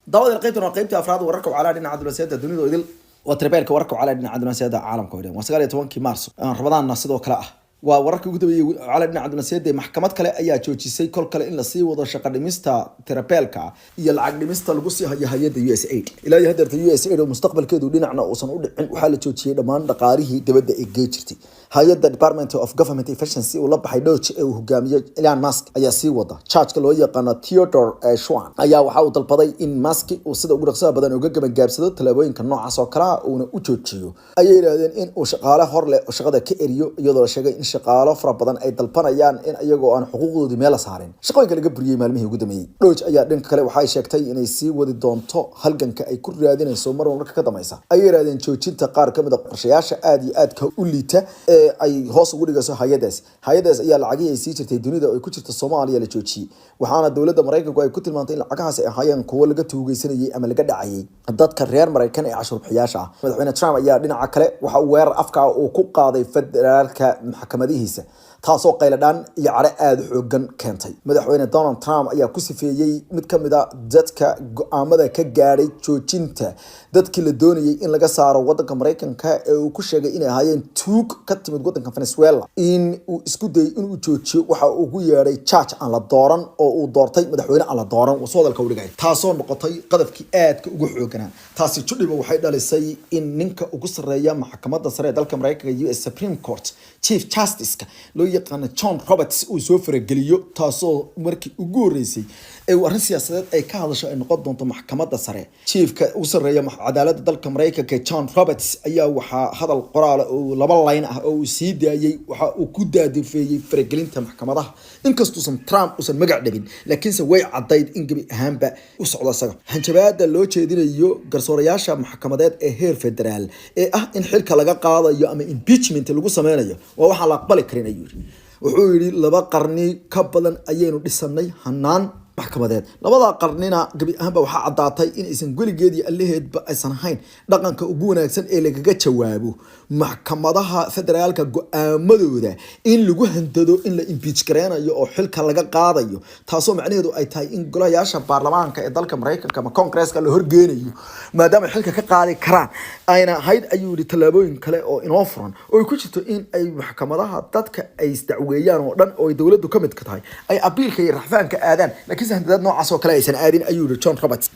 دعوة القيمة قيمة أفراد وركب على دين عدل سيادة الدنيا وإذل وتربيلك وركب على دين عدل سيادة عالم كوريا وسجل يتوانكي مارسو رمضان نصيده كلا ووركب قدوي على دين عدل سيادة محكمة كلا أيها توجسي كل كلا إن لسي وضع شقد ميستا تربيلك يلعق ميستا لقصي هي يد USA إلى يهدر USA المستقبل كده ودين عنا وصنود وحالة توجسي لمان دقاريه تبدأ إيجيتشتي هاي Department of Government Efficiency ولب حيدوش وهجامية إلان ماسك أيها سي وضع تشارج كلوية قناة تيودور شوان أيها وحاول البضي إن ماسك وصدق ورقصة بدن وجج من جاب صدق تلاقين كنوع عسكرة ونوتشيو أيها إن وشغالة هرل وشغالة كإريو يضل شيء إن شغالة فرب بدن أي طلبنا يان إن أيجو عن حقوق دميل صارين شقوي كلا جبري مالمه قدامي روج أيها دين كلا وحاي شكتي إن يسي ودي دونتو هلجن كأي كل ريادين يسومر ونرك كذا ما يسا أي ريادين شوتشين تقار كم ده قرشياش آدي كأوليته أي هاس ورقة هايداس أيها العجية يسير الدنيا أو كتير الصومالية لتشوتشي وحنا الدولة الأمريكية قوي كتير منطقة العجها سيحيان كول جت سنة أما لقد عيه الضد كرير مريكان 10 بحياشة مدحونا ترامب أيها دين عكلة وحوار أفكار وكوقا ضي فدرال كمحكمة ديهسه taasoo qayladaan iyo care aad xoogan keentay madaxweyne Donald Trump ayaa ku sifeeyay mid kamid ah dadka go'aamada ka gaaray joojinta dadkii la doonayay in laga saaro wadanka Mareykanka ee uu ku sheegay inay ahaayeen tuug ka timid wadanka Venezuela in uu isku day in uu joojiyo waxa uu ugu yeeray charge aan la dooran oo uu doortay madaxweyne aan la dooran oo sodalka u dhigay taasoo noqotay qadafkii aadka ugu xooganaa taasi judhiba waxay dhalisay in ninka ugu sareeya maxkamadda sare ee dalka Mareykanka US Supreme Court Chief Justice loo yaqaan John Roberts uu soo farageliyo taasoo markii ugu horeysay ee waran siyaasadeed ay ka hadasho ay noqon doonto maxkamadda sare chiefka ugu sareeya cadaaladda dalka Mareykanka John Roberts ayaa waxa hadal qoraal oo laba line ah oo uu sii daayay waxa uu ku daadifeeyay faragelinta maxkamadaha inkastoo Trump uusan magac dhabin laakiinse way cadayd in gabi ahaanba u socdo asaga hanjabaada loo jeedinayo garsoorayaasha maxkamadeed ee heer federaal ee ah in xilka laga qaadayo ama impeachment lagu sameynayo waa waxa la aqbali karin ayuu wuxuu yiri laba qarni ka badan ayaynu dhisanay hanaan maxkamadeed labada qarnina gabi ahaanba waxa cadaatay in aysan gurigeedii allaheedba aysan ahayn dhaqanka ugu wanaagsan ee lagaga jawaabo maxkamadaha federaalka go'aamadooda in lagu handado in la impeach gareynayo oo xilka laga qaadayo taasoo macnaheedu ay tahay in golayaasha baarlamaanka ee dalka Mareykanka ama Congress-ka la horgeenayo maadaama xilka ka qaadi karaan ayna hayd ayuu yiri talaabooyin kale oo inoo furan oo ku jirto in ay maxkamadaha dadka ay isdacweeyaan oo dhan oo dawladdu ka mid ka tahay ay abiilka iyo raxfaanka aadaan laakiin sahandad noocaas oo kale aysan aadin ayuu yiri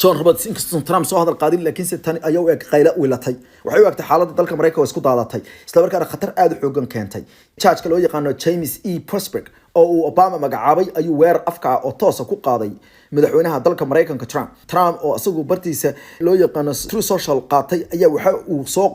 John Roberts inkastoo Trump soo hadal qaadin laakiin se tan ayuu eeg qayla wiilatay waxay u egtay xaaladda dalka Mareykanka isku daadatay isla markaana khatar aad u xoogan keentay charge loo yaqaan James Prospect oo uu Obama magacaabay ayuu weerar afka oo toos ku qaaday madaxweynaha dalka Mareykanka Trump oo asagu bartiisa loo yaqaan True Social qaatay ayaa waxa uu soo